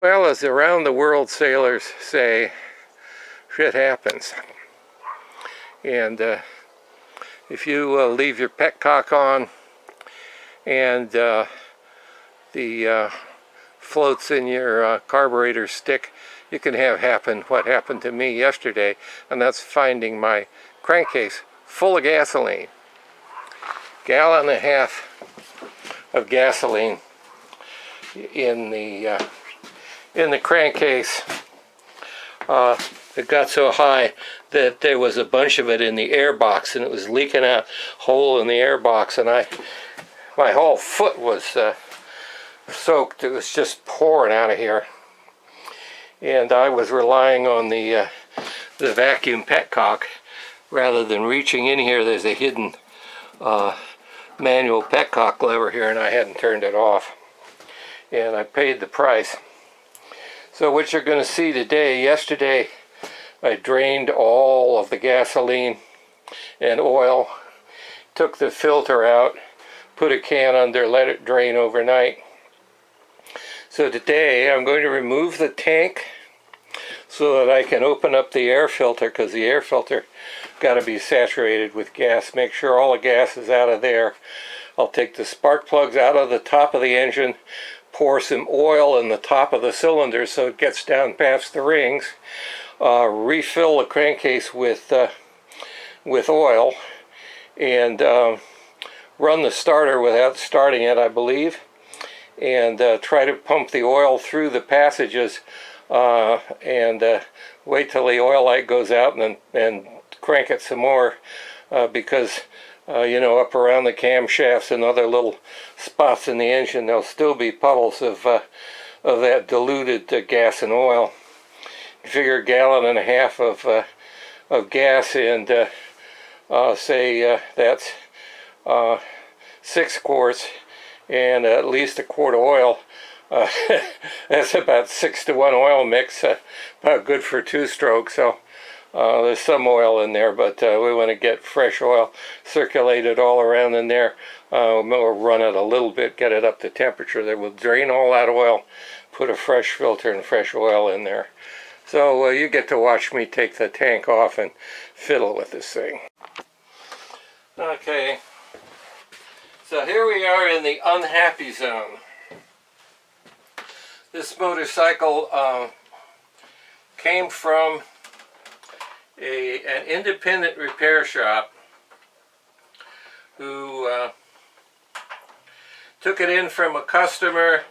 Well, as around the world sailors say, shit happens. And if you leave your petcock on and the floats in your carburetor stick, you can have happen what happened to me yesterday, and that's finding my crankcase full of gasoline. Gallon and a half of gasoline in the crankcase. It got so high that there was a bunch of it in the air box, and it was leaking out hole in the air box, and my whole foot was soaked. It was just pouring out of here, and I was relying on the vacuum petcock rather than reaching in here. There's a hidden manual petcock lever here, and I hadn't turned it off, and I paid the price. So what you're going to see today, yesterday I drained all of the gasoline and oil, took the filter out, put a can under, let it drain overnight. So today I'm going to remove the tank so that I can open up the air filter, because the air filter got to be saturated with gas. Make sure all the gas is out of there. I'll take the spark plugs out of the top of the engine, pour some oil in the top of the cylinder so it gets down past the rings, refill the crankcase with oil, and run the starter without starting it, I believe, and try to pump the oil through the passages, and wait till the oil light goes out, and crank it some more, because you know, up around the camshafts and other little spots in the engine, there'll still be puddles of that diluted gas and oil. You figure a gallon and a half of gas, and say that's 6 quarts and at least a quart of oil. That's about 6-to-1 oil mix, about good for 2 strokes. So there's some oil in there, but we want to get fresh oil circulated all around in there. We'll run it a little bit, get it up to temperature that will drain all that oil, put a fresh filter and fresh oil in there. So you get to watch me take the tank off and fiddle with this thing. Okay, so here we are in the unhappy zone. This motorcycle came from an independent repair shop who took it in from a customer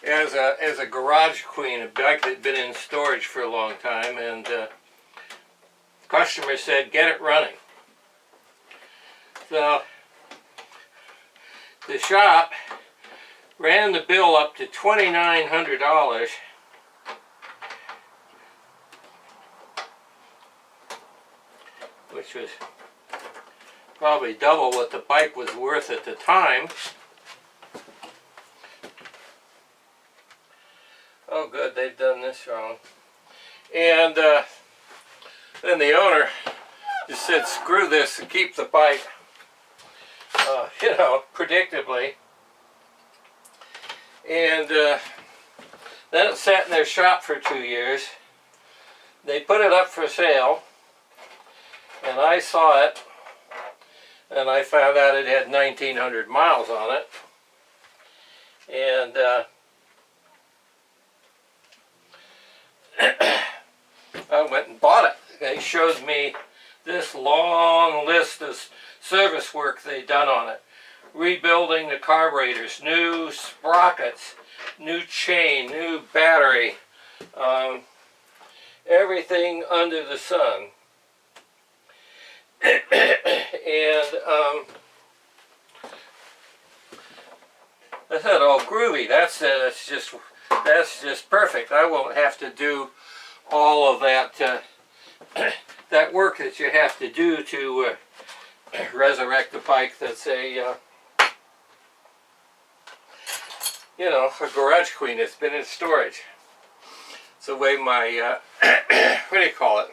as a garage queen, a bike that had been in storage for a long time, and the customer said, get it running. So the shop ran the bill up to $2,900, which was probably double what the bike was worth at the time. Oh good, they've done this wrong. And then the owner just said, screw this and keep the bike, you know, predictably. And then it sat in their shop for 2 years. They put it up for sale, and I saw it, and I found out it had 1,900 miles on it. And I went and bought it. They showed me this long list of service work they'd done on it. Rebuilding the carburetors, new sprockets, new chain, new battery, everything under the sun. And I thought, oh groovy, that's just perfect. I won't have to do all of that that work that you have to do to resurrect a bike that's a you know, a garage queen that's been in storage. It's the way my what do you call it?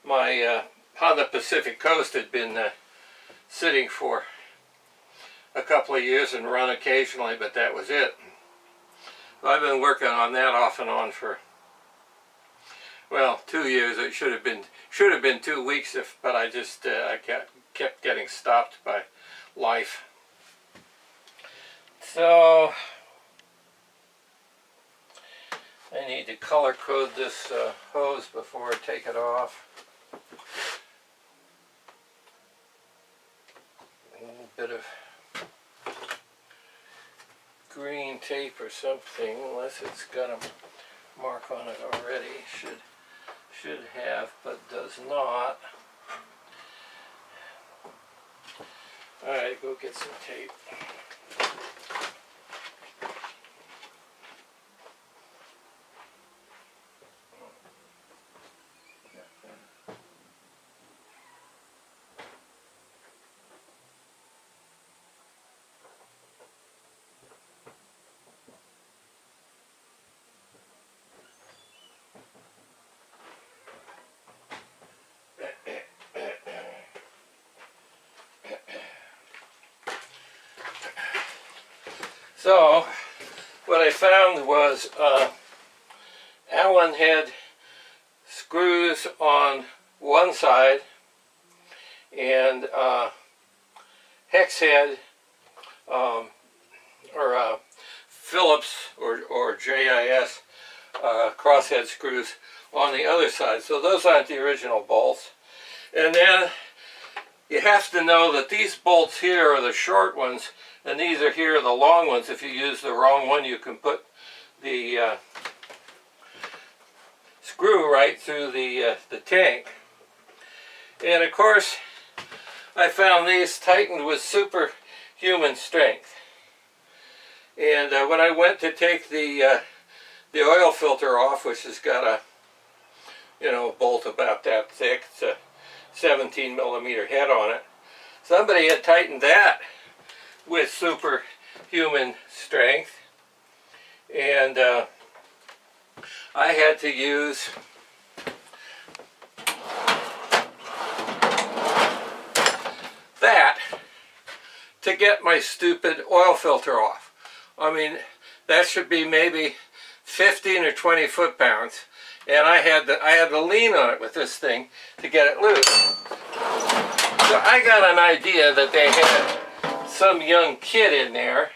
My Honda Pacific Coast had been sitting for a couple of years and run occasionally, but that was it. I've been working on that off and on for, well, 2 years. It should have been 2 weeks, but I just I kept getting stopped by life. So I need to color code this hose before I take it off. A little bit of green tape or something, unless it's got a mark on it already. Should have, but does not. Alright, go get some tape. So, what I found was Allen head screws on one side and hex head or Phillips or JIS crosshead screws on the other side. So those aren't the original bolts. And then you have to know that these bolts here are the short ones, and these are here the long ones. If you use the wrong one, you can put the screw right through the tank. And of course, I found these tightened with superhuman strength. And when I went to take the oil filter off, which has got a bolt about that thick, it's a 17mm head on it. Somebody had tightened that with superhuman strength, and I had to use that to get my stupid oil filter off. I mean, that should be maybe 15 or 20 foot-pounds, and I had to lean on it with this thing to get it loose. So I got an idea that they had some young kid in there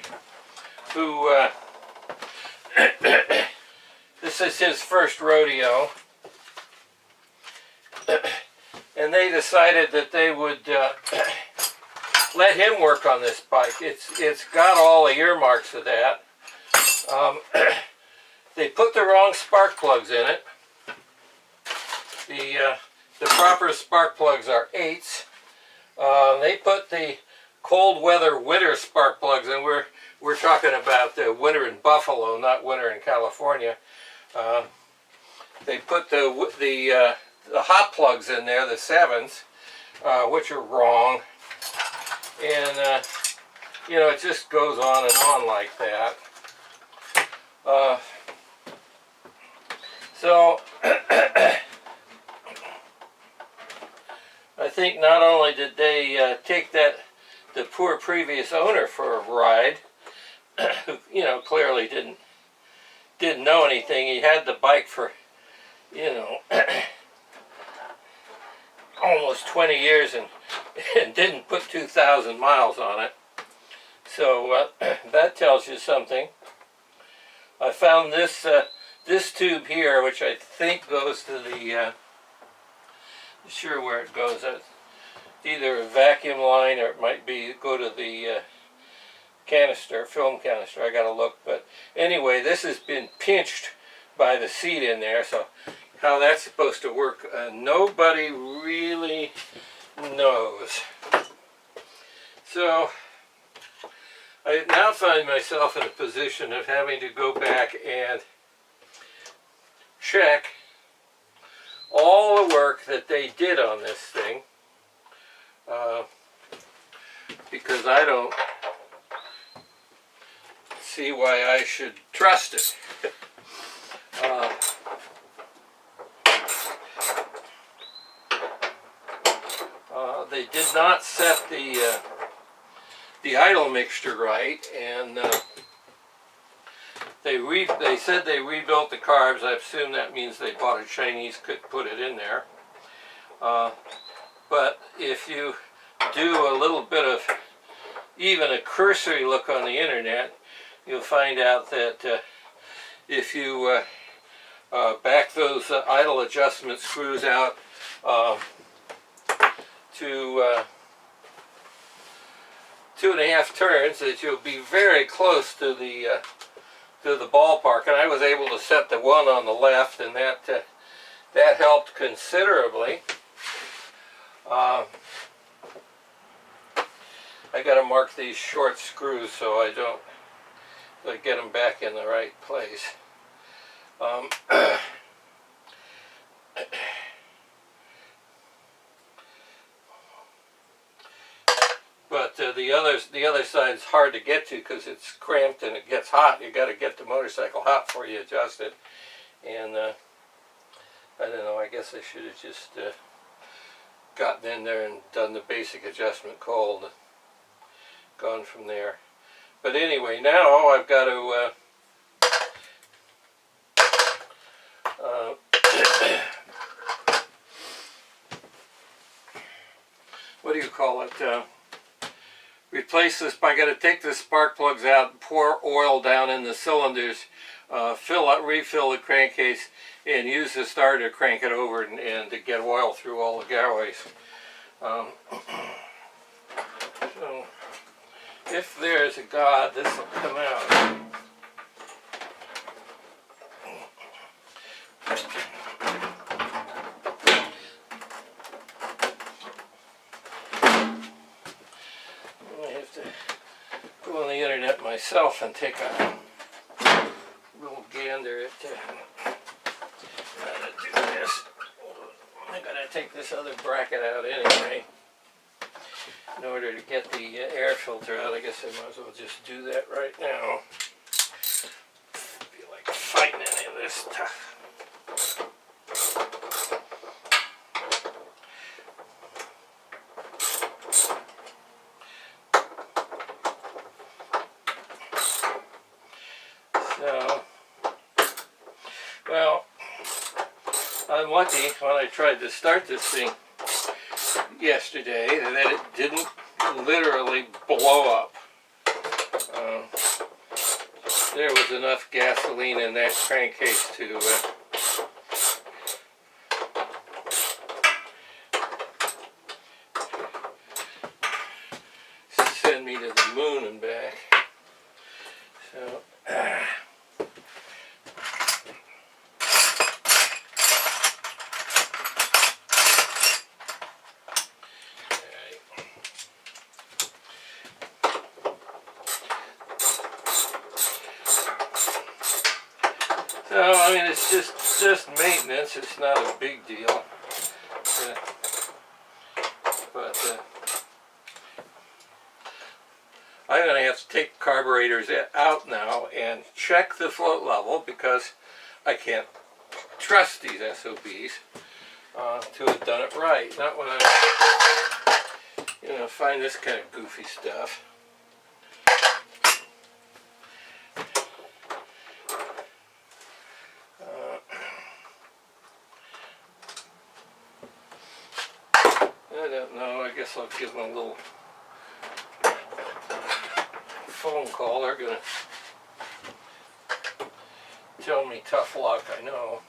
who this is his first rodeo, and they decided that they would let him work on this bike. It's got all the earmarks for that. They put the wrong spark plugs in it. The proper spark plugs are 8s. They put the cold weather winter spark plugs in. We're talking about the winter in Buffalo, not winter in California. They put the hot plugs in there, the 7s, which are wrong. And it just goes on and on like that. So I think not only did they take the poor previous owner for a ride, who clearly didn't know anything. He had the bike for almost 20 years and didn't put 2,000 miles on it. So that tells you something. I found this this tube here, which I think goes to the sure where it goes. It's either a vacuum line or it might go to the canister, film canister. I gotta look, but anyway, this has been pinched by the seat in there. So how that's supposed to work, nobody really knows. So I now find myself in a position of having to go back and check all the work that they did on this thing, because I don't see why I should trust it. they did not set the idle mixture right, and they said they rebuilt the carbs. I assume that means they bought a Chinese, could put it in there. But if you do a little bit of even a cursory look on the internet, you'll find out that if you back those idle adjustment screws out to 2.5 turns, that you'll be very close to the ballpark. And I was able to set the one on the left, and that helped considerably. I got to mark these short screws so I get them back in the right place. But the other side is hard to get to because it's cramped and it gets hot. You got to get the motorcycle hot before you adjust it. And I don't know. I guess I should have just gotten in there and done the basic adjustment cold. Gone from there. But anyway, now I've got to what do you call it? Replace this. I got to take the spark plugs out, pour oil down in the cylinders, refill the crankcase, and use the starter to crank it over and to get oil through all the galleries. So, if there's a God, this will come out. I have to go on the internet myself and take a little gander at how to do this. I'm going to take this other bracket out anyway. In order to get the air filter out. I guess I might as well just do that right now. Feel like fighting any of this stuff. So, well, I'm lucky when I tried to start this thing yesterday that it didn't literally blow up. There was enough gasoline in that crankcase to send me to the moon and back. So I mean, it's just maintenance. It's not a big deal. But I'm going to have to take the carburetors out now and check the float level because I can't trust these SOBs to have done it right. Not when I, find this kind of goofy stuff. I don't know. I guess I'll give them a little phone call. They're going to tell me tough luck, I know.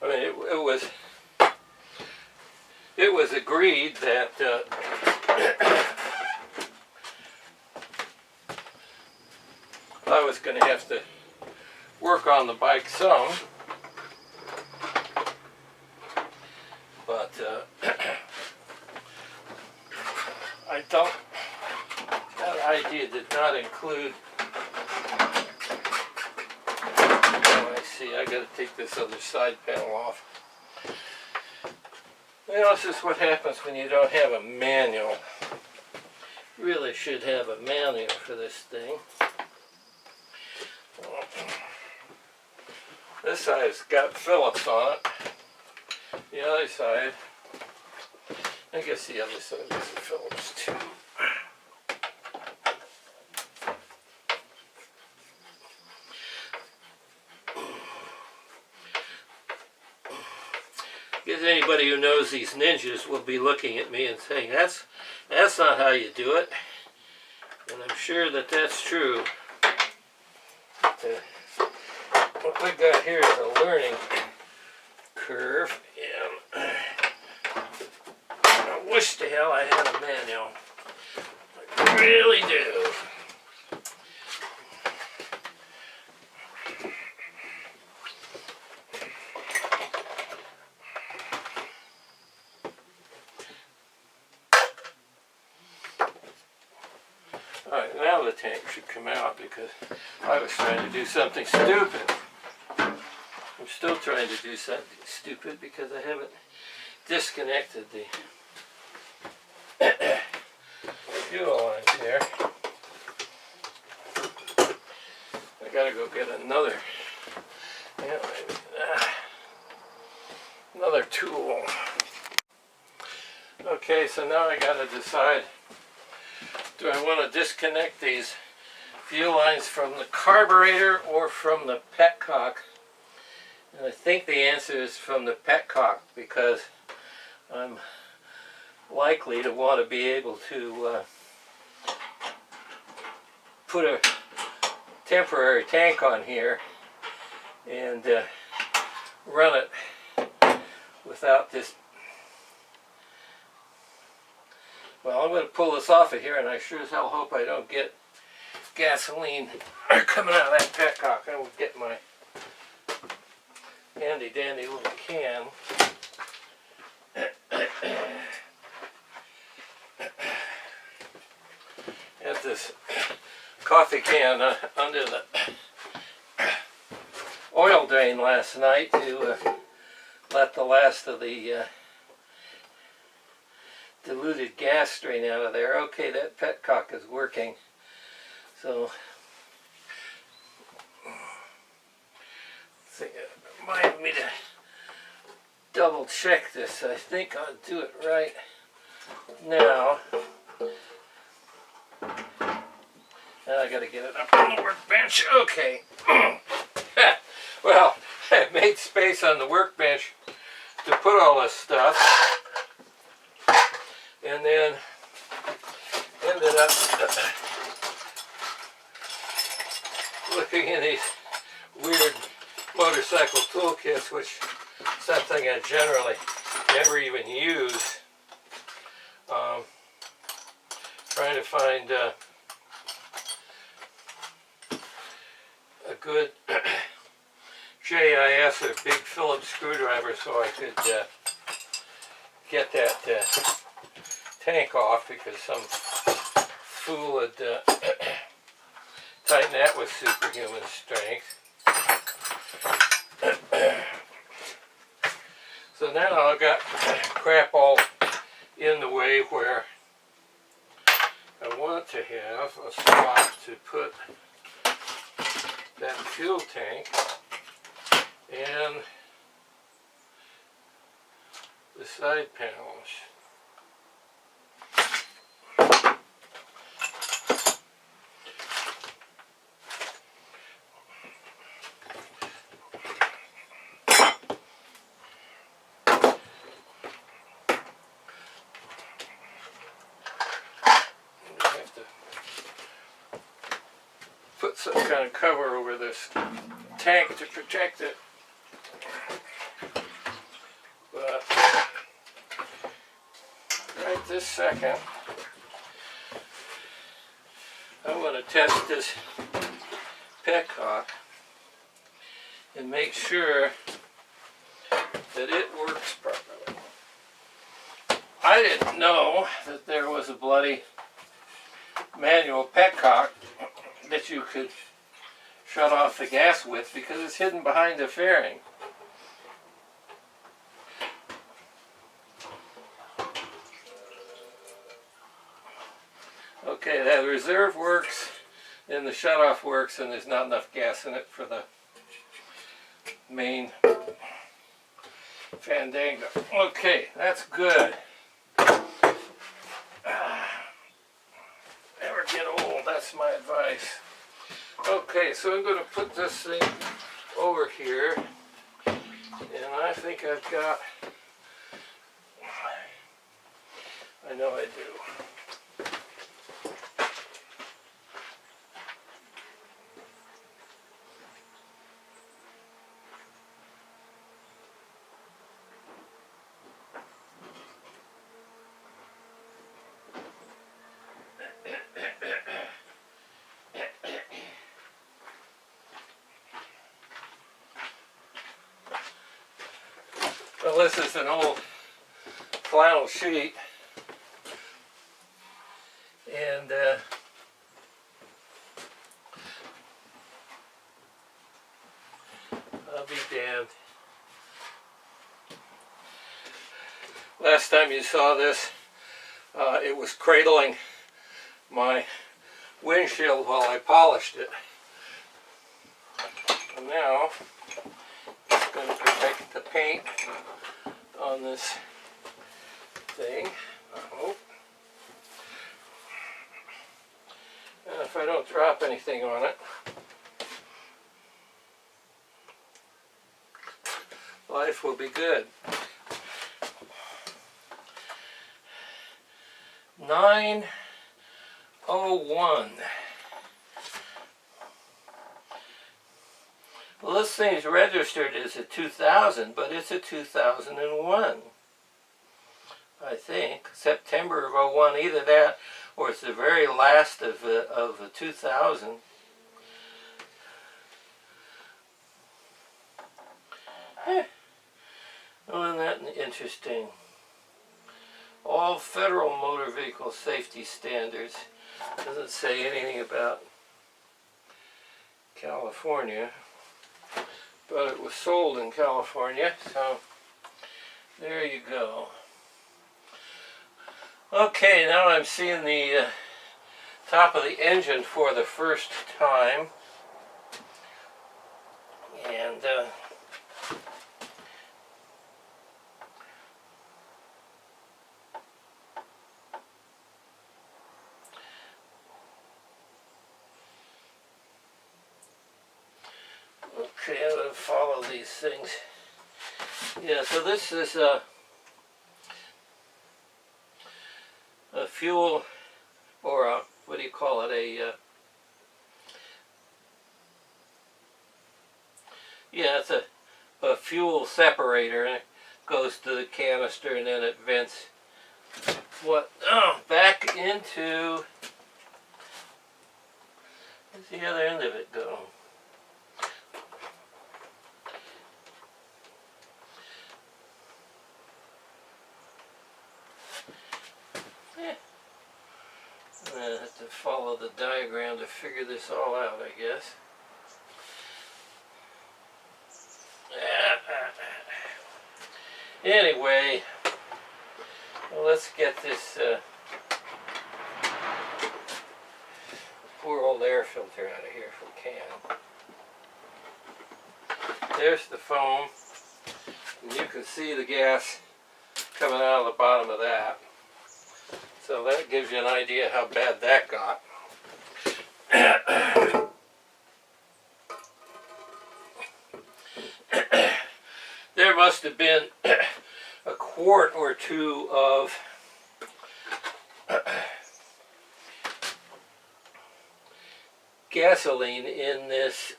I mean, it was agreed that I was going to have to work on the bike some, but I don't. That idea did not include. Oh, I see. I got to take this other side panel off. Well, this is what happens when you don't have a manual. You really should have a manual for this thing. This side's got Phillips on it. The other side, I guess the other side is Phillips too. Because anybody who knows these ninjas will be looking at me and saying, that's not how you do it. And I'm sure that that's true. What we've got here is a learning curve, and I wish to hell I had a manual. I really do. Alright, now the tank should come out because I was trying to do something stupid. I'm still trying to do something stupid because I haven't disconnected the fuel lines here. I gotta go get another, another tool. Okay, so now I gotta decide, do I want to disconnect these fuel lines from the carburetor or from the petcock? And I think the answer is from the petcock, because I'm likely to want to be able to put a temporary tank on here and run it without this. Well, I'm going to pull this off of here, and I sure as hell hope I don't get gasoline coming out of that petcock. I will get my handy dandy little can. Had this coffee can under the oil drain last night to let the last of the diluted gas drain out of there. Okay, that petcock is working. So, it reminded me to double check this. I think I'll do it right now. Now I gotta get it up on the workbench. Okay. Well, I made space on the workbench to put all this stuff, and then ended up looking in these weird motorcycle toolkits, which is something I generally never even use. Trying to find a good JIS or big Phillips screwdriver so I could get that tank off, because some fool had tightened that with superhuman strength. So now I've got crap all in the way where I want to have a spot to put that fuel tank and the side panels. Put some kind of cover over this tank to protect it. But right this second, I want to test this petcock and make sure that it works properly. I didn't know that there was a bloody manual petcock that you could shut off the gas with, because it's hidden behind the fairing. Okay, that reserve works and the shutoff works, and there's not enough gas in it for the main fandango. Okay, that's good. Never get old, that's my advice. Okay, so I'm going to put this thing over here, and I think I've got, I know I do. Well, this is an old flannel sheet, and I'll be damned. Last time you saw this, it was cradling my windshield while I polished it. And now it's going to protect the paint on this thing, I hope. And if I don't drop anything on it, life will be good. 901. Well, this thing's registered as a 2000, but it's a 2001. I think September of '01, either that or it's the very last of the 2000. Oh, isn't that interesting? All federal motor vehicle safety standards. Doesn't say anything about California, but it was sold in California, so there you go. Okay, now I'm seeing the top of the engine for the first time, and okay, I'm going to follow these things. Yeah, so this is a fuel, or a, what do you call it, yeah, it's a fuel separator, and it goes to the canister, and then it vents back into, where's the other end of it go? I have to follow the diagram to figure this all out, I guess. Anyway, well, let's get this poor old air filter out of here if we can. There's the foam, and you can see the gas coming out of the bottom of that. So that gives you an idea how bad that got. There must have been a quart or two of gasoline in this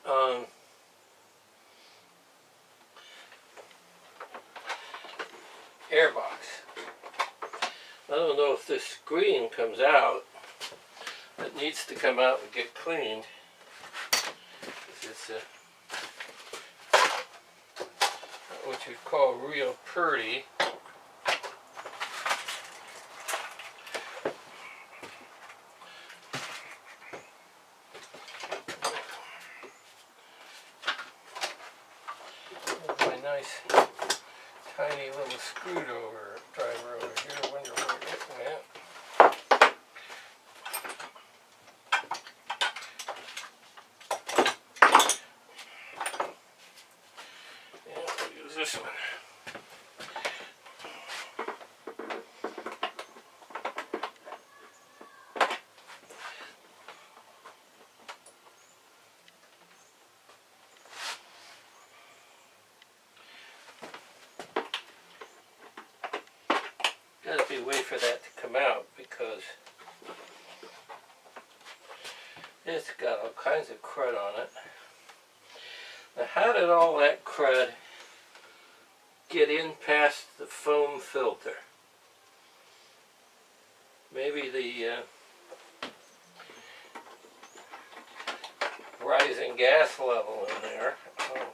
air box. I don't know if this screen comes out. It needs to come out and get cleaned. It's what you'd call real purty. My nice tiny little screwdriver over here. I wonder where it went. As we wait for that to come out, because it's got all kinds of crud on it. Now, how did all that crud get in past the foam filter? Maybe the rising gas level in there. Oh.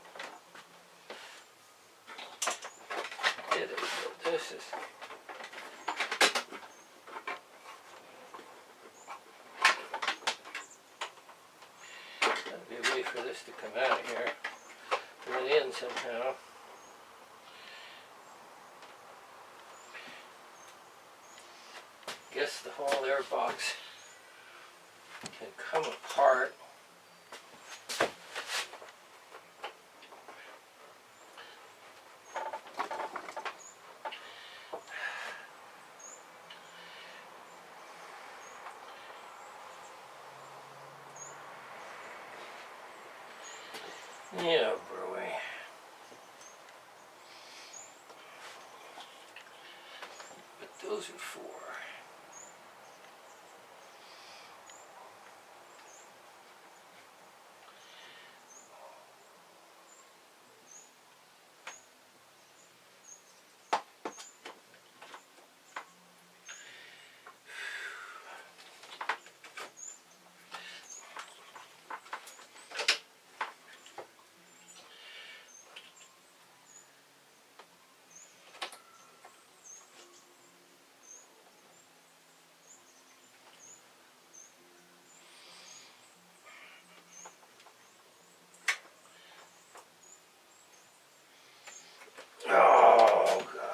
It is, but this is... Let me wait for this to come out of here. Put it in somehow. Guess the whole air box can come apart. Yeah, boy. But those are for... Oh, God.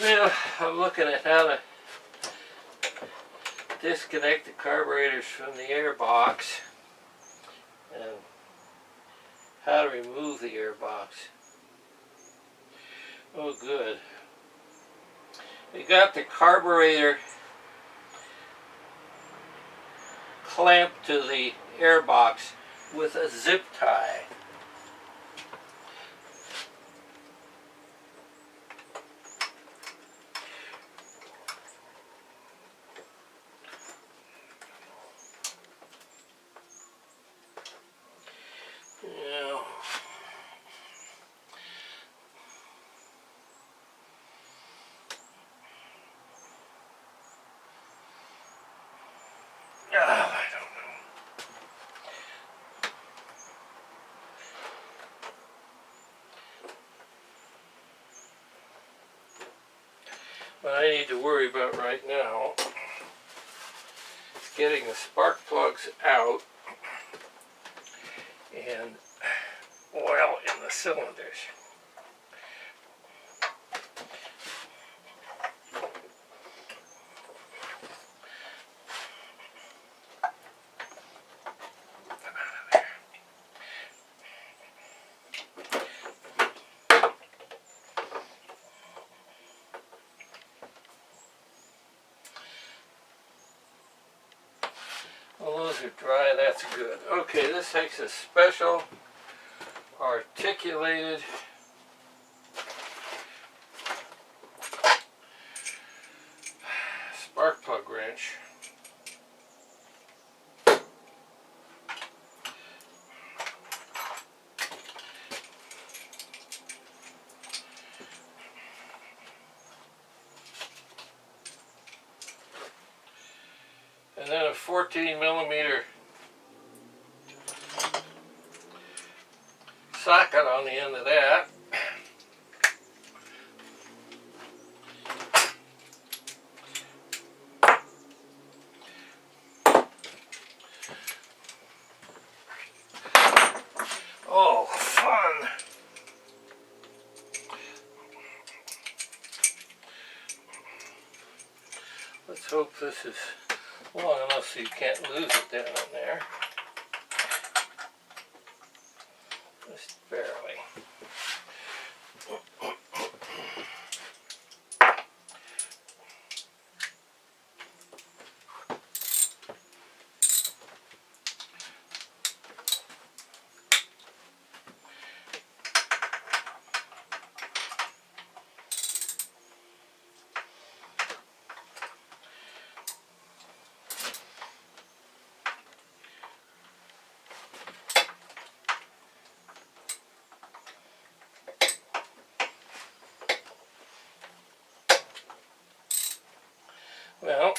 Well, I'm looking at how to disconnect the carburetors from the air box and how to remove the air box. Oh, good. We got the carburetor clamped to the air box with a zip tie. I don't know. What I need to worry about right now is getting the spark plugs out and oil in the cylinders. Well, those are dry, that's good. Okay, this takes a special articulated spark plug wrench. And then a 14mm socket on the end of that. hope this is long enough so you can't lose it down in there. Just barely. Well,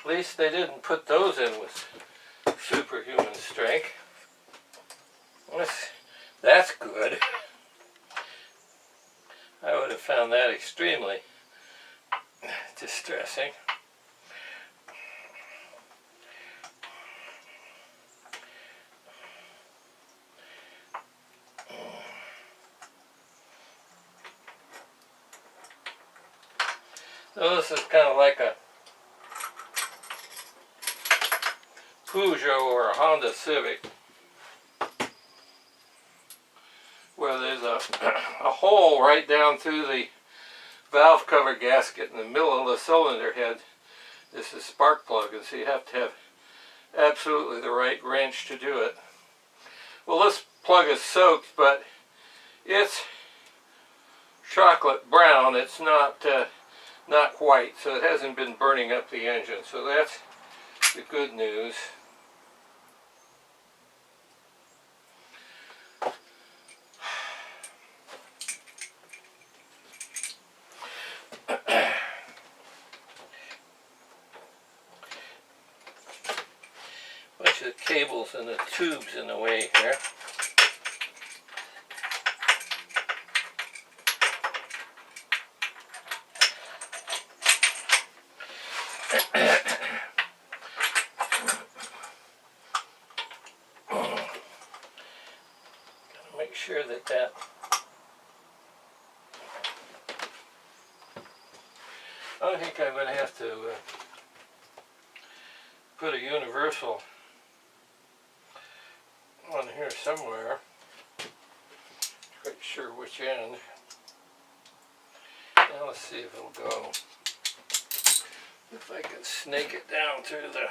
at least they didn't put those in with superhuman strength. That's good. I would have found that extremely distressing. So this is kind of like a Peugeot or a Honda Civic, where there's a hole right down through the valve cover gasket in the middle of the cylinder head. This is spark plug, and so you have to have absolutely the right wrench to do it. Well, this plug is soaked, but it's chocolate brown. It's not white, so it hasn't been burning up the engine. So that's the good news. Bunch of cables and the tubes in the way here. Make sure that I think I'm going to have to put a universal on here somewhere. Quite sure which end. Now let's see if it'll go. If I can snake it down through the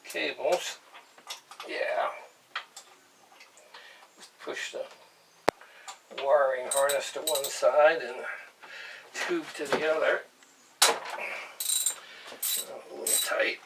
cables. Yeah. Just push the wiring harness to one side and tube to the other. A little tight.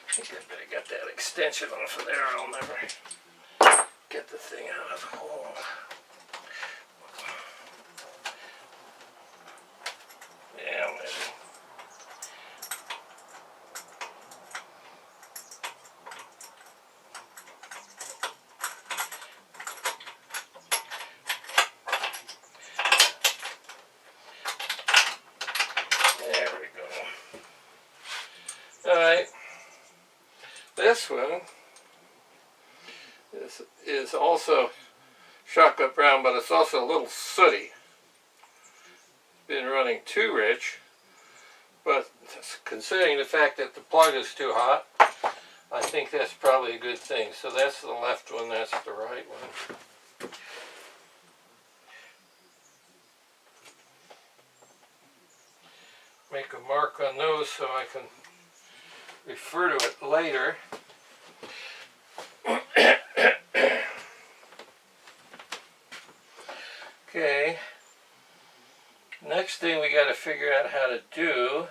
I think I better get that extension off of there. I'll never get the thing out of the hole. Yeah, maybe. There we go. Alright. This one is also chocolate brown, but it's also a little sooty. Been running too rich, but considering the fact that the plug is too hot, I think that's probably a good thing. So that's the left one, that's the right one. Make a mark on those so I can refer to it later. Okay, next thing we got to figure out how to do,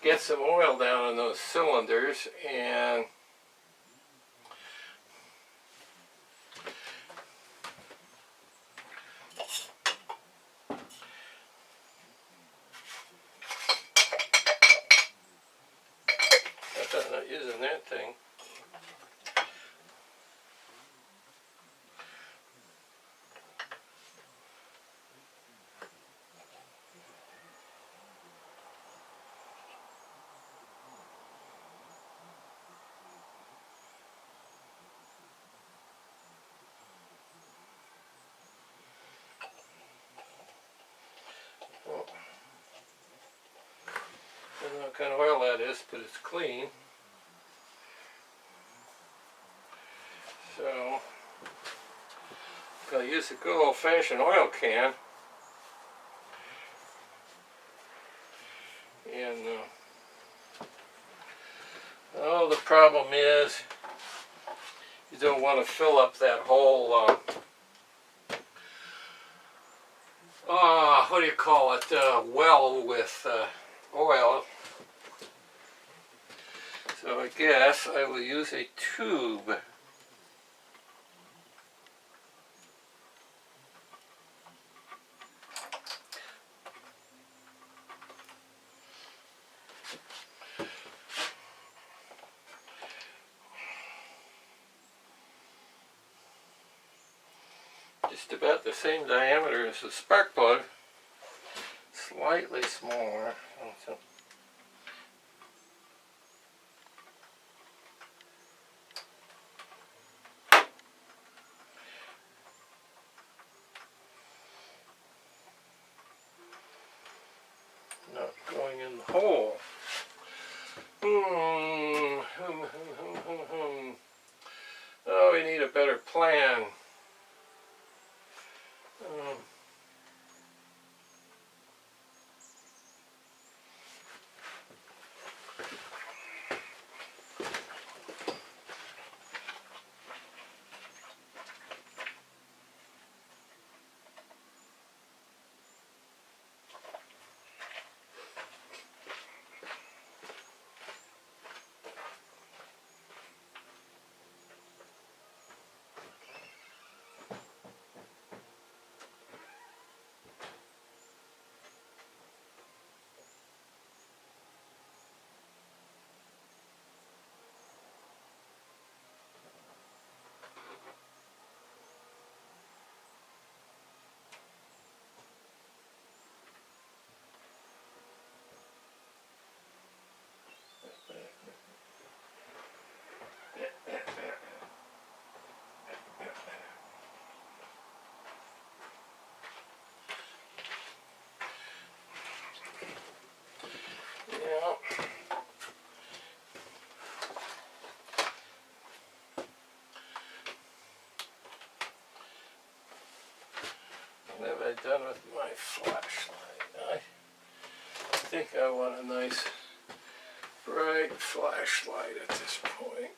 get some oil down on those cylinders, and I'm not using that thing. kind of oil that is, but it's clean. So I'll use a good old-fashioned oil can. And oh, the problem is you don't want to fill up that whole what do you call it, well with oil. So I guess I will use a tube. Just about the same diameter as the spark plug, slightly smaller. Not going in the hole. Oh, we need a better plan. What have I done with my flashlight? I think I want a nice bright flashlight at this point.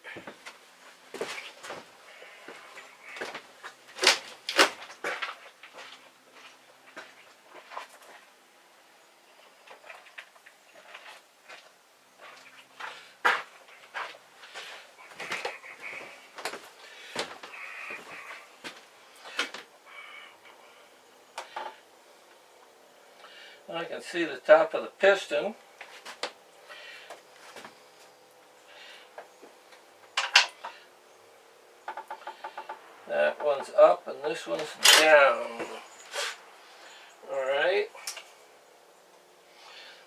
I can see the top of the piston. That one's up and this one's down. Alright.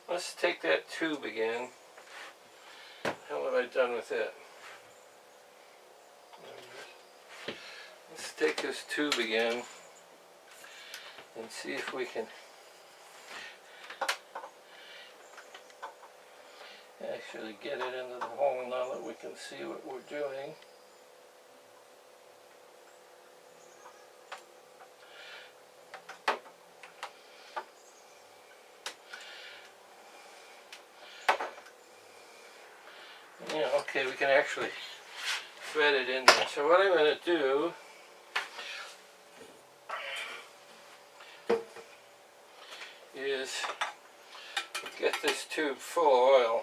Let's take that tube again. How have I done with it? Let's take this tube again and see if we can actually get it into the hole now that we can see what we're doing. Yeah, okay, we can actually thread it in there. So what I'm going to do is get this tube full of oil.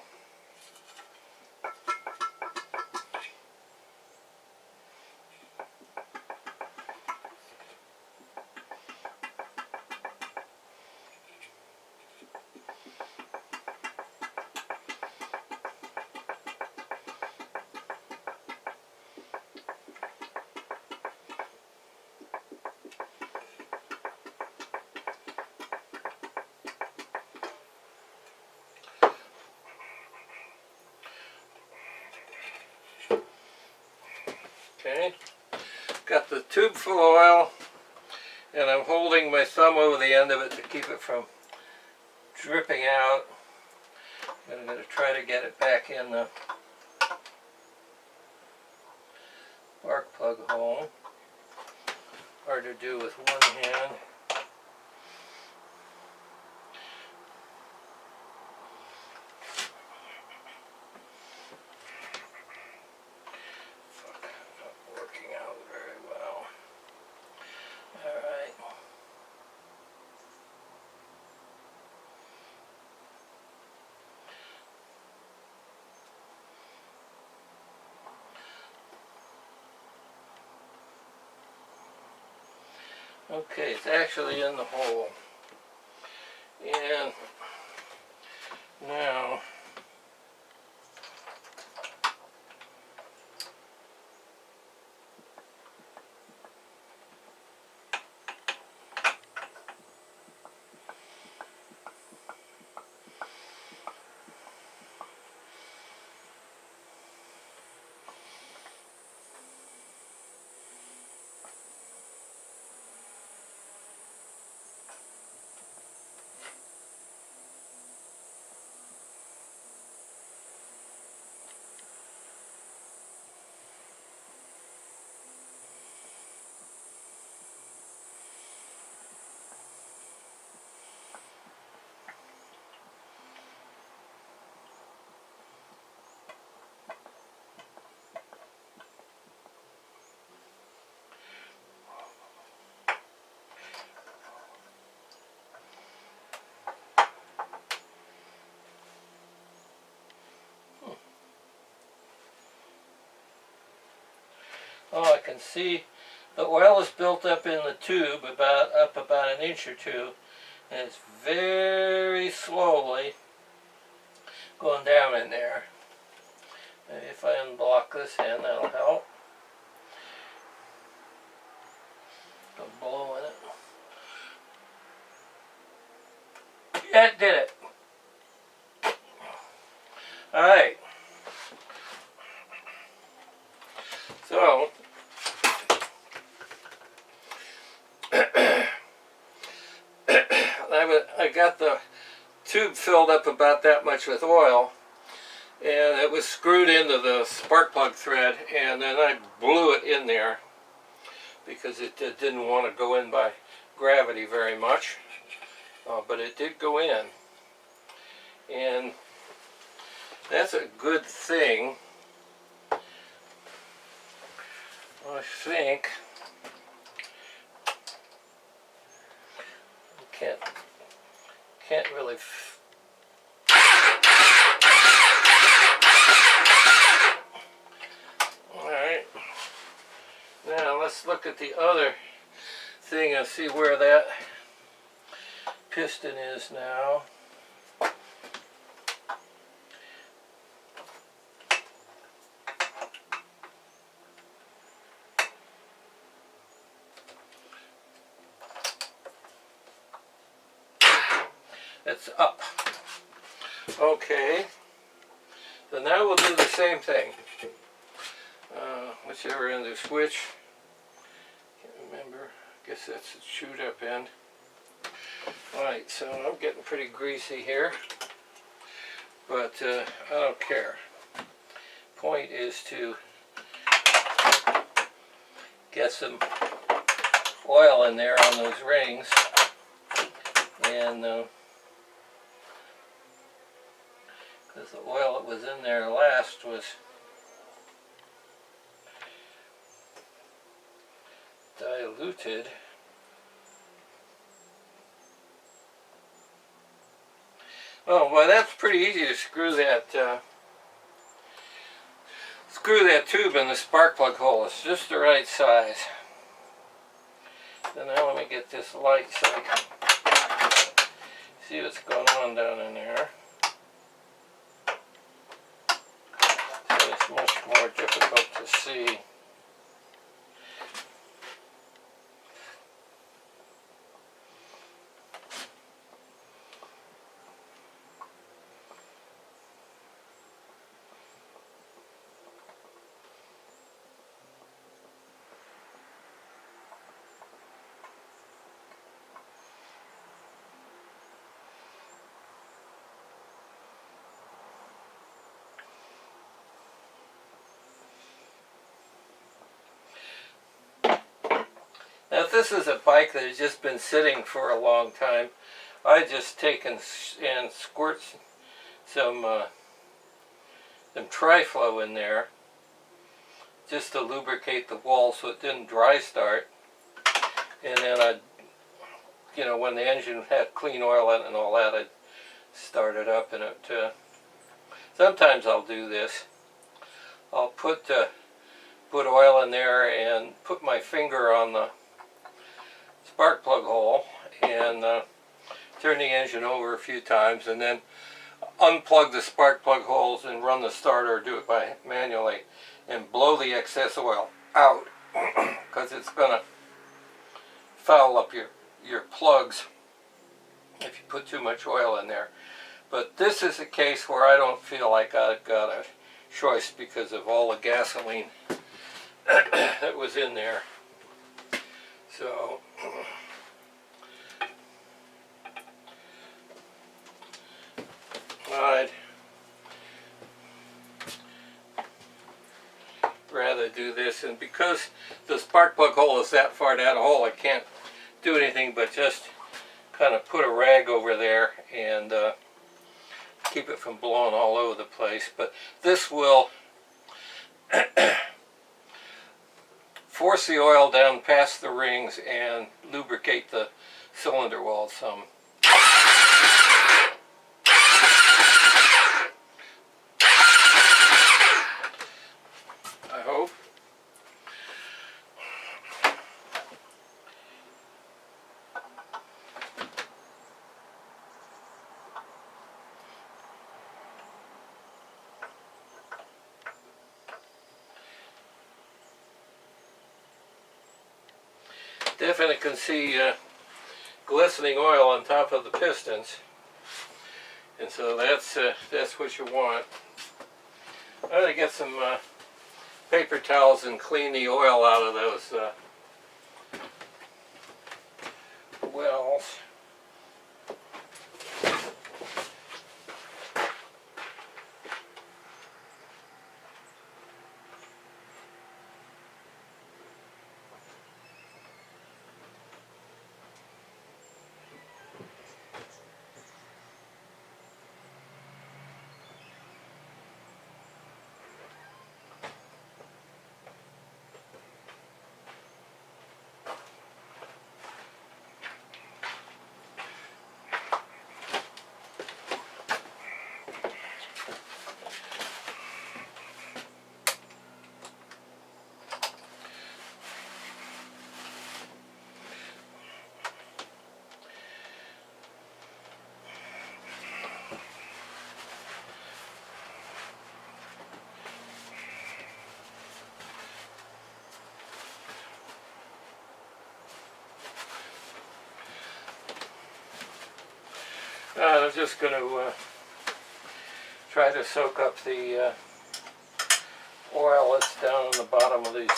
Okay, got the tube full of oil, and I'm holding my thumb over the end of it to keep it from dripping out. I'm going to try to get it back in the spark plug hole. Hard to do with one hand. Fuck, not working out very well. Alright. Okay, it's actually in the hole. And now I can see the oil is built up in the tube about an inch or two, and it's very slowly going down in there. Maybe if I unblock this end, that'll help. I'm blowing it. Yeah, it did it. Alright. So I got the tube filled up about that much with oil, and it was screwed into the spark plug thread, and then I blew it in there because it didn't want to go in by gravity very much, but it did go in, and that's a good thing. I think can't really alright, now let's look at the other thing and see where that piston is now. It's up. Okay, so now we'll do the same thing. Whichever end to switch. Can't remember. Guess that's the chewed up end. Alright, so I'm getting pretty greasy here, but I don't care. Point is to get some oil in there on those rings, and because the oil that was in there last was diluted. Oh, well, that's pretty easy to screw that tube in the spark plug hole. It's just the right size. So now let me get this light so I can see what's going on down in there. So it's much more difficult to see. this is a bike that has just been sitting for a long time, I just take and squirt some Tri-Flow in there just to lubricate the wall so it didn't dry start. And then I'd, you know, when the engine had clean oil in it and all that, I'd start it up. And it, sometimes I'll do this. I'll put oil in there and put my finger on the spark plug hole and turn the engine over a few times, and then unplug the spark plug holes and run the starter, or do it by manually, and blow the excess oil out because it's going to foul up your plugs if you put too much oil in there. But this is a case where I don't feel like I've got a choice because of all the gasoline that was in there. So I'd rather do this, and because the spark plug hole is that far down the hole, I can't do anything but just kind of put a rag over there and keep it from blowing all over the place. But this will force the oil down past the rings and lubricate the cylinder wall some. I hope. Definitely can see glistening oil on top of the pistons, and so that's what you want. I'm going to get some paper towels and clean the oil out of those wells. I'm just going to try to soak up the oil that's down on the bottom of these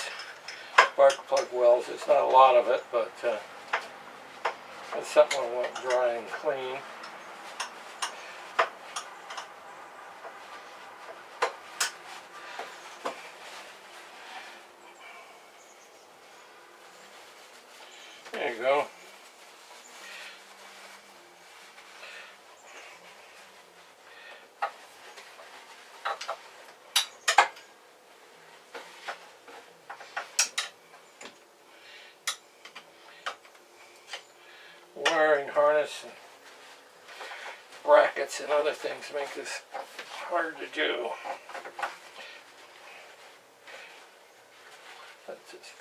spark plug wells. It's not a lot of it, but it's something I want dry and clean. There you go. Wiring harness and brackets and other things make this hard to do. Let's just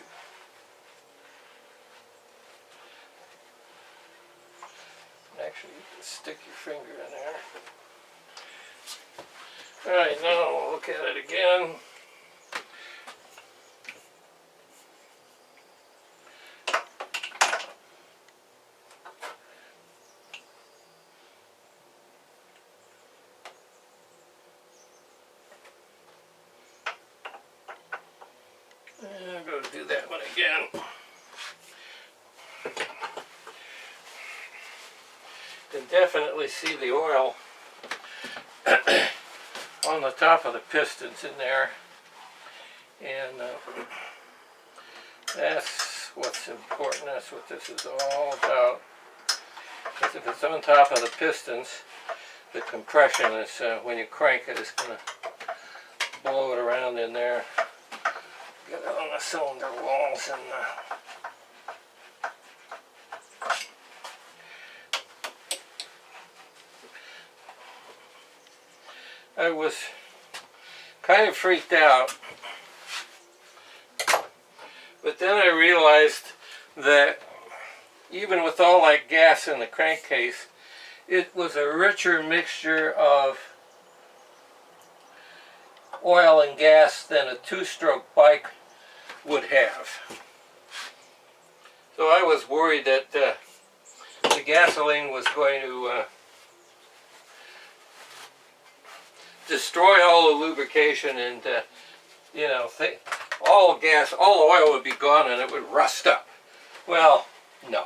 actually, you can stick your finger in there. Alright, now we'll look at it again. I'm going to do that one again. You can definitely see the oil on the top of the pistons in there, and that's what's important. That's what this is all about. Because if it's on top of the pistons, the compression is, when you crank it, it's going to blow it around in there. Get it on the cylinder walls and I was kind of freaked out, but then I realized that even with all that gas in the crankcase, it was a richer mixture of oil and gas than a two-stroke bike would have. So I was worried that the gasoline was going to destroy all the lubrication, and you know, all gas, all oil would be gone and it would rust up. Well, no.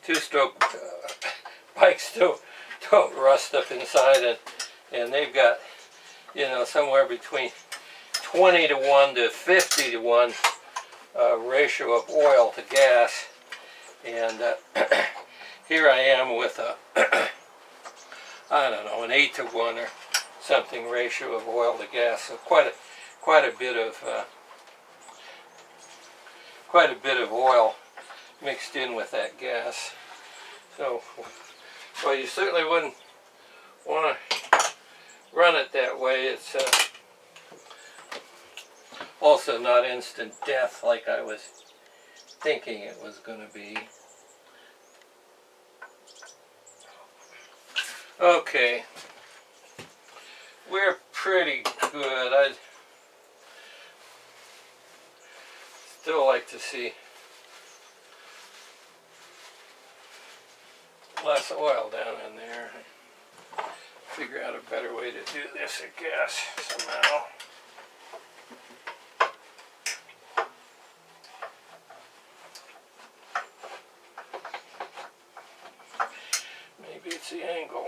Two-stroke bikes don't rust up inside, and they've got, you know, somewhere between 20 to 1 to 50 to 1 ratio of oil to gas, and here I am with a I don't know, an 8 to 1 or something ratio of oil to gas. So quite a bit of oil mixed in with that gas. So, well, you certainly wouldn't want to run it that way. It's also not instant death like I was thinking it was going to be. Okay, we're pretty good. I'd still like to see less oil down in there. Figure out a better way to do this, I guess, somehow. Maybe it's the angle.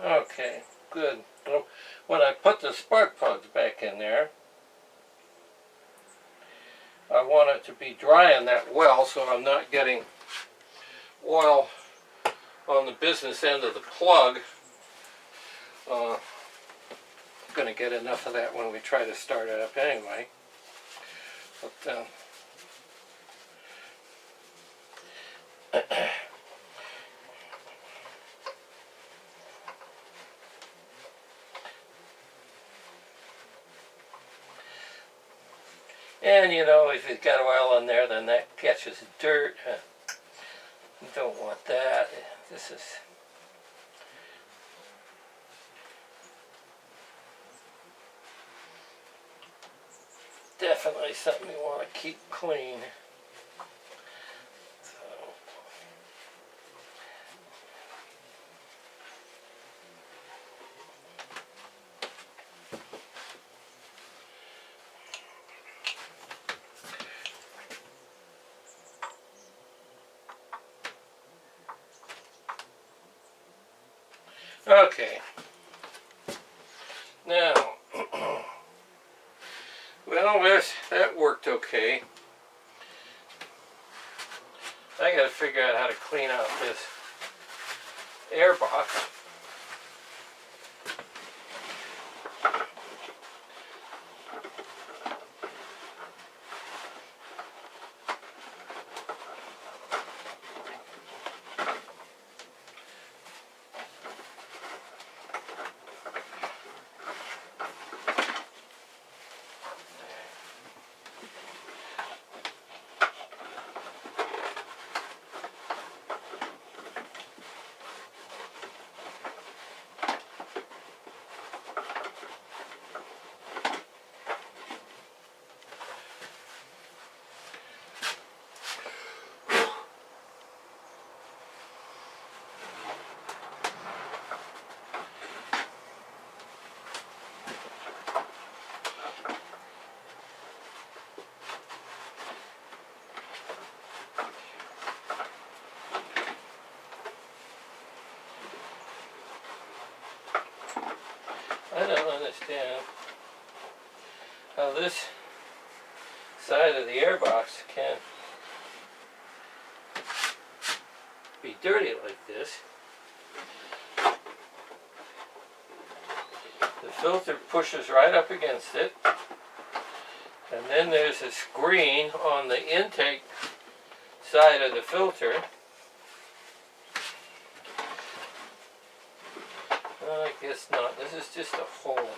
Okay, good. Well, when I put the spark plugs back in there, I want it to be drying that well so I'm not getting oil on the business end of the plug. I'm going to get enough of that when we try to start it up anyway. But, and you know, if it's got oil in there, then that catches dirt. You don't want that. This is definitely something you want to keep clean. Okay, now, well, that worked okay. I got to figure out how to clean out this air box. down how this side of the airbox can be dirty like this. The filter pushes right up against it, and then there's a screen on the intake side of the filter. I guess not. This is just a hole in it.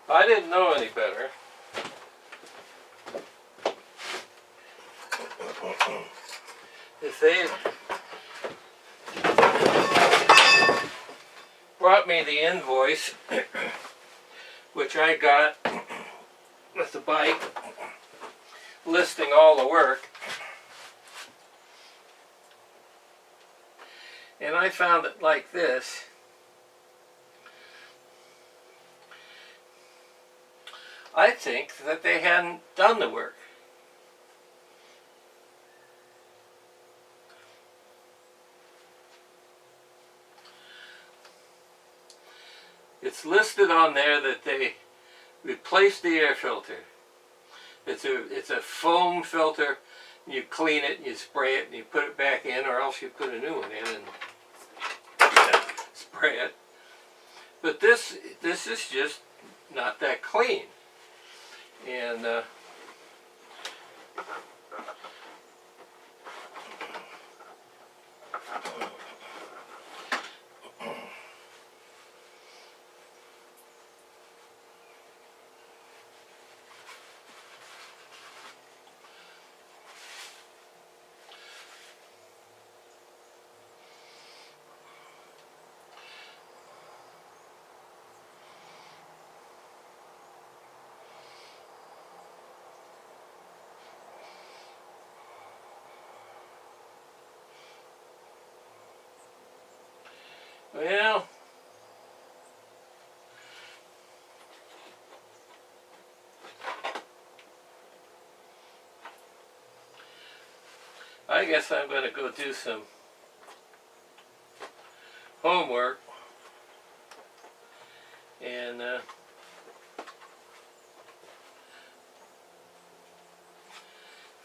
I didn't know any better. If they had brought me the invoice, which I got with the bike, listing all the work, and I found it like this, I think that they hadn't done the work. It's listed on there that they replaced the air filter. It's a foam filter. You clean it, and you spray it, and you put it back in, or else you put a new one in and spray it. But this is just not that clean. And well, I guess I'm going to go do some homework and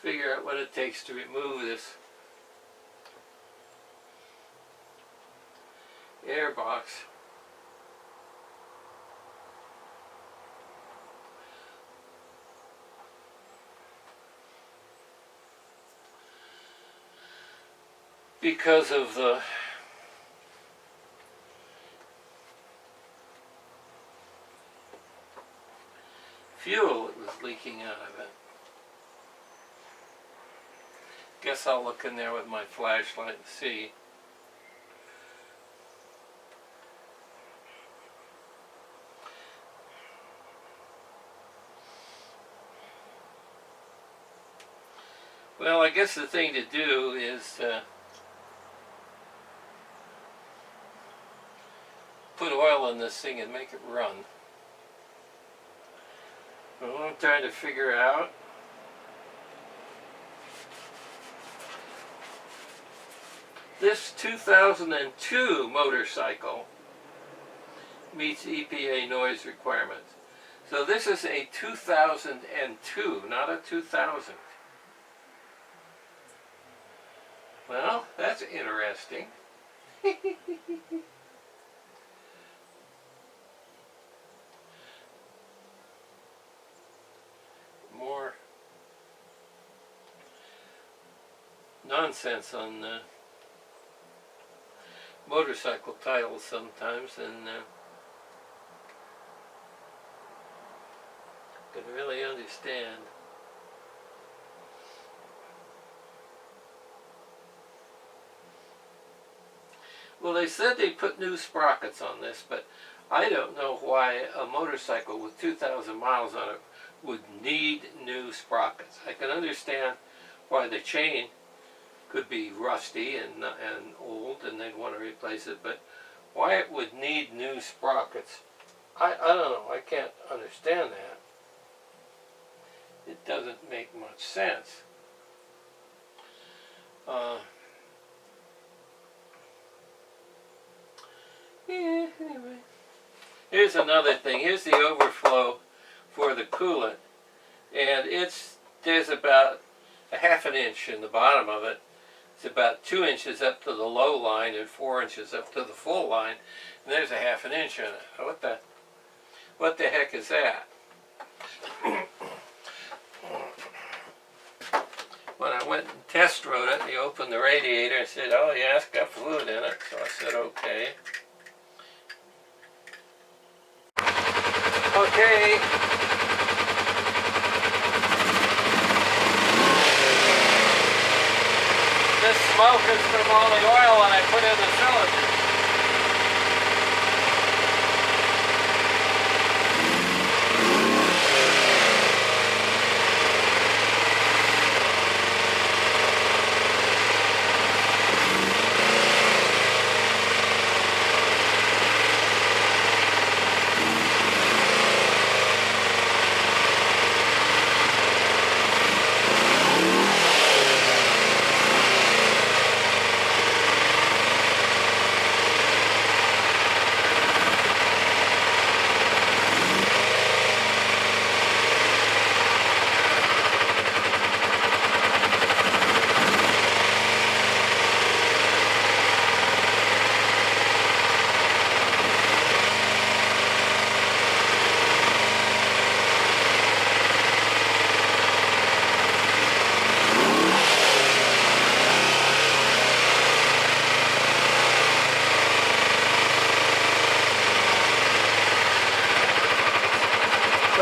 figure out what it takes to remove this air box. Because of the fuel that was leaking out of it. Guess I'll look in there with my flashlight and see. Well, I guess the thing to do is put oil in this thing and make it run. What I'm trying to figure out this 2002 motorcycle meets EPA noise requirements. So this is a 2002, not a 2000. Well, that's interesting. More nonsense on motorcycle titles sometimes, and can really understand. Well, they said they put new sprockets on this, but I don't know why a motorcycle with 2,000 miles on it would need new sprockets. I can understand why the chain could be rusty and old and they'd want to replace it, but why it would need new sprockets, I don't know. I can't understand that. It doesn't make much sense. Yeah, anyway. Here's another thing. Here's the overflow for the coolant, and there's about a half an inch in the bottom of it. It's about 2 inches up to the low line and 4 inches up to the full line, and there's a half an inch in it. What the heck is that? When I went and test rode it, he opened the radiator and said, "Oh yeah, it's got fluid in it." So I said, "Okay." Okay. This smoke is from all the oil when I put in the cylinder.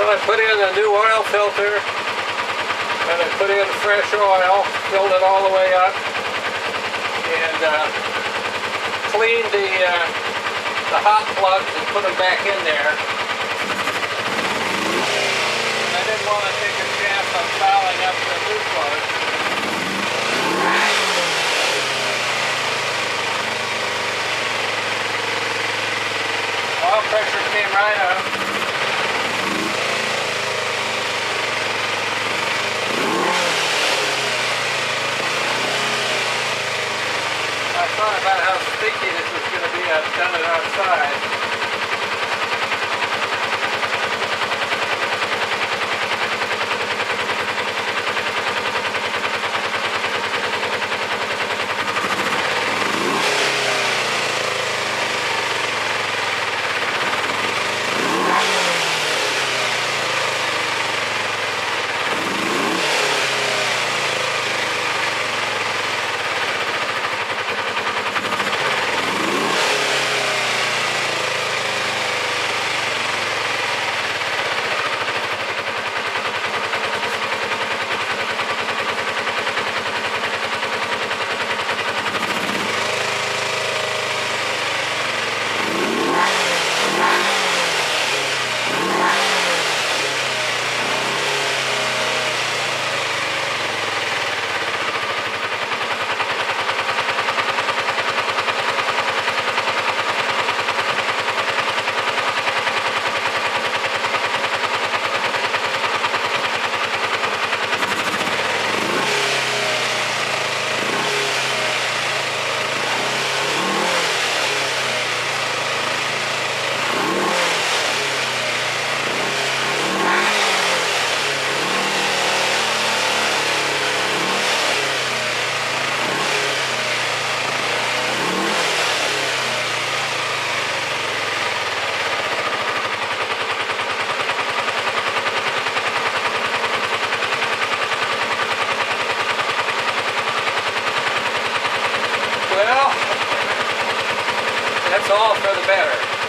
Well, I put in a new oil filter, and I put in fresh oil, filled it all the way up, and cleaned the hot plugs and put them back in there. I didn't want to take a chance on fouling up the new plug. Oil pressure came right up. I thought about how sticky this was going to be. I've done it outside. it's all for the better.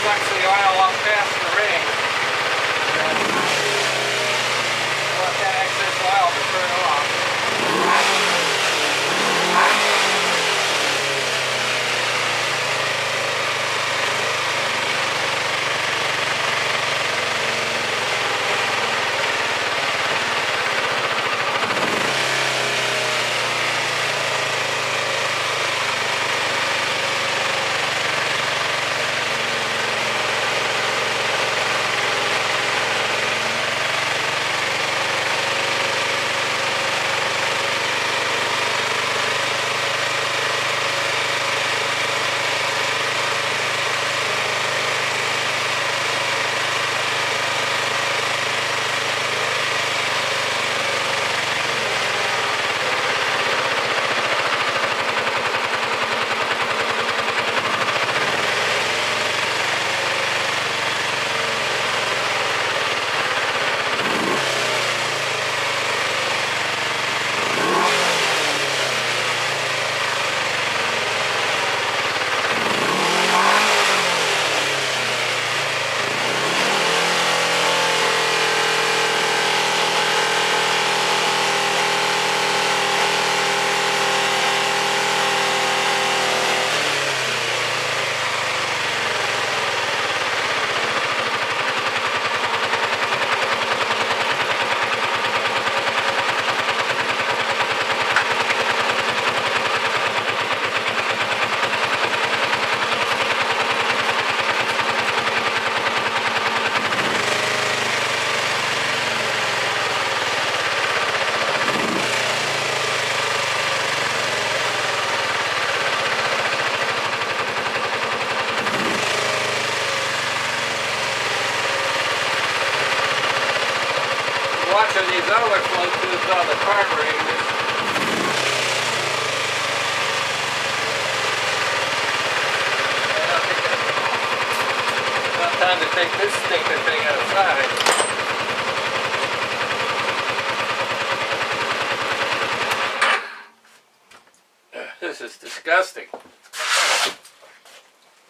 sucks the oil up past the ring. And let that excess oil to turn off. watching these other flow tubes on the carburetors. I think it's about time to take this stinking thing outside. This is disgusting.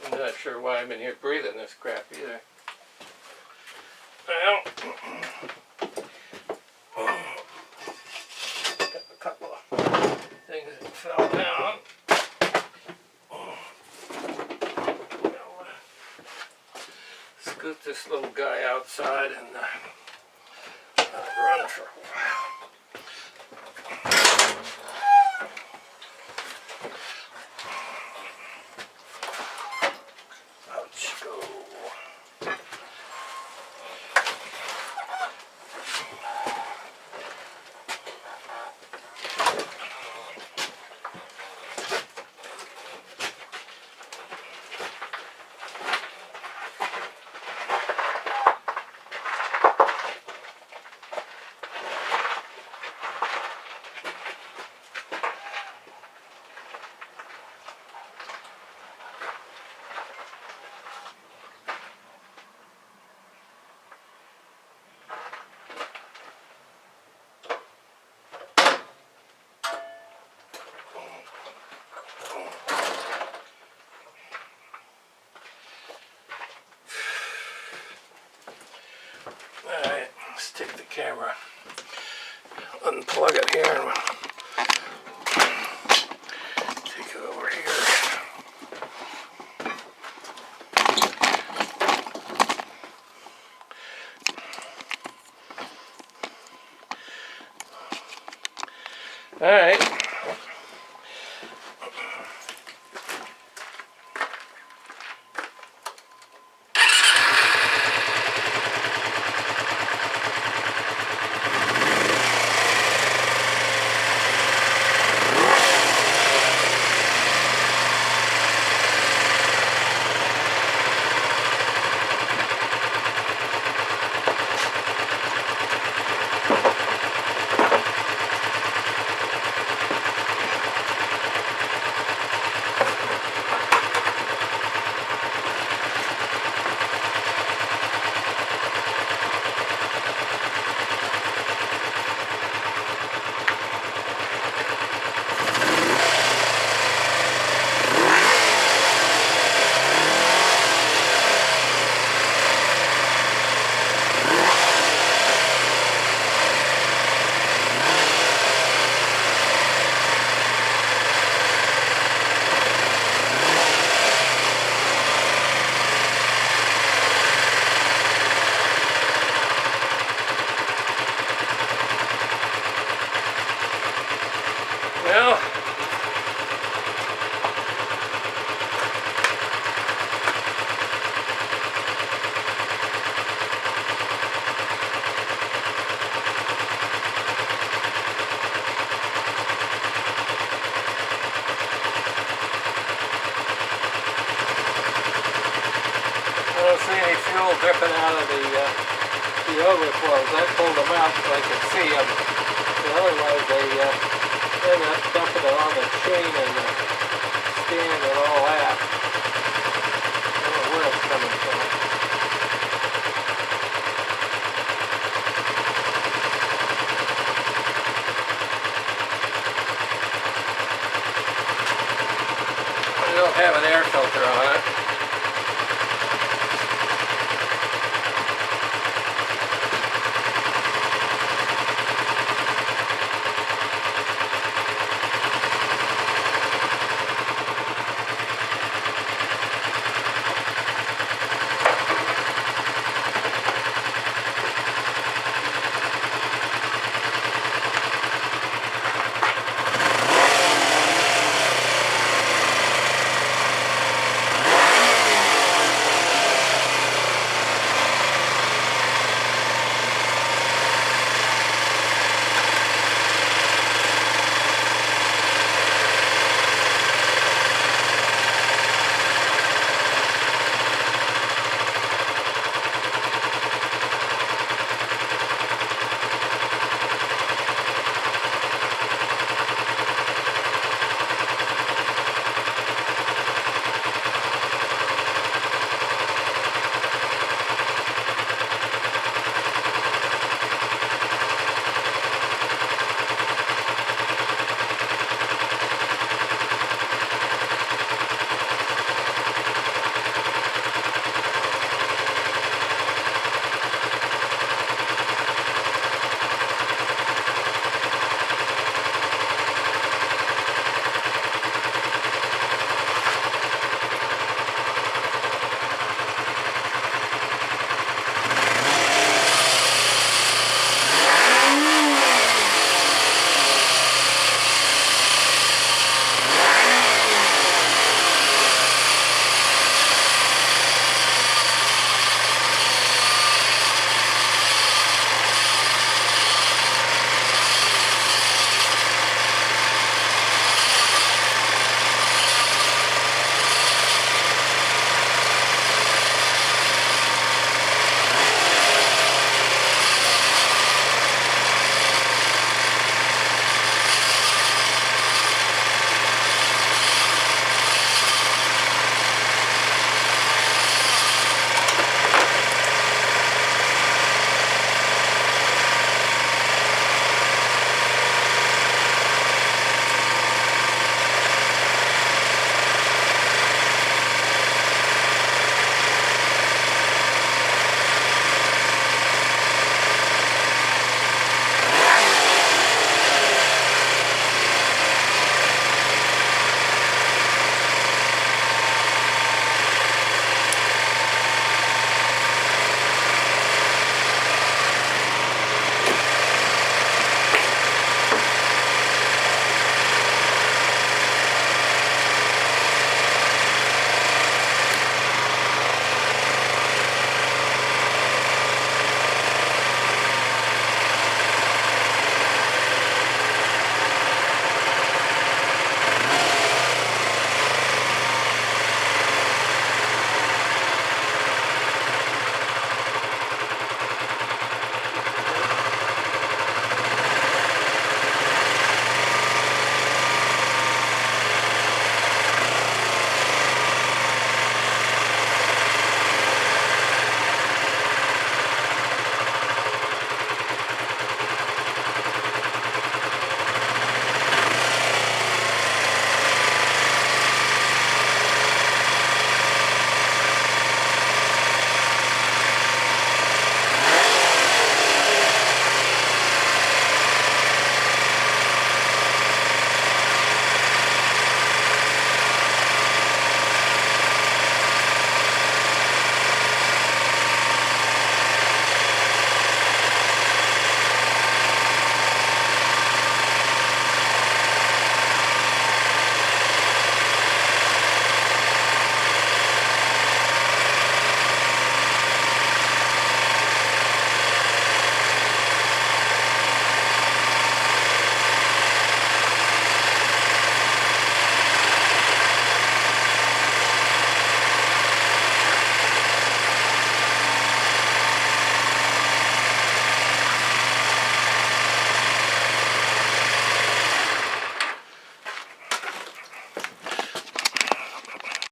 I'm not sure why I'm in here breathing this crap either. Well, got a couple of things that fell down. Scoot this little guy outside and run for a while. Alright, let's take the camera, unplug it here, and take it over here. Alright. Well, I don't see any fuel dripping out of the overflows. I pulled them out so I could see them. Otherwise, they end up dumping it on the chain and the stand and all that. I don't know where it's coming from. I don't have an air filter on it.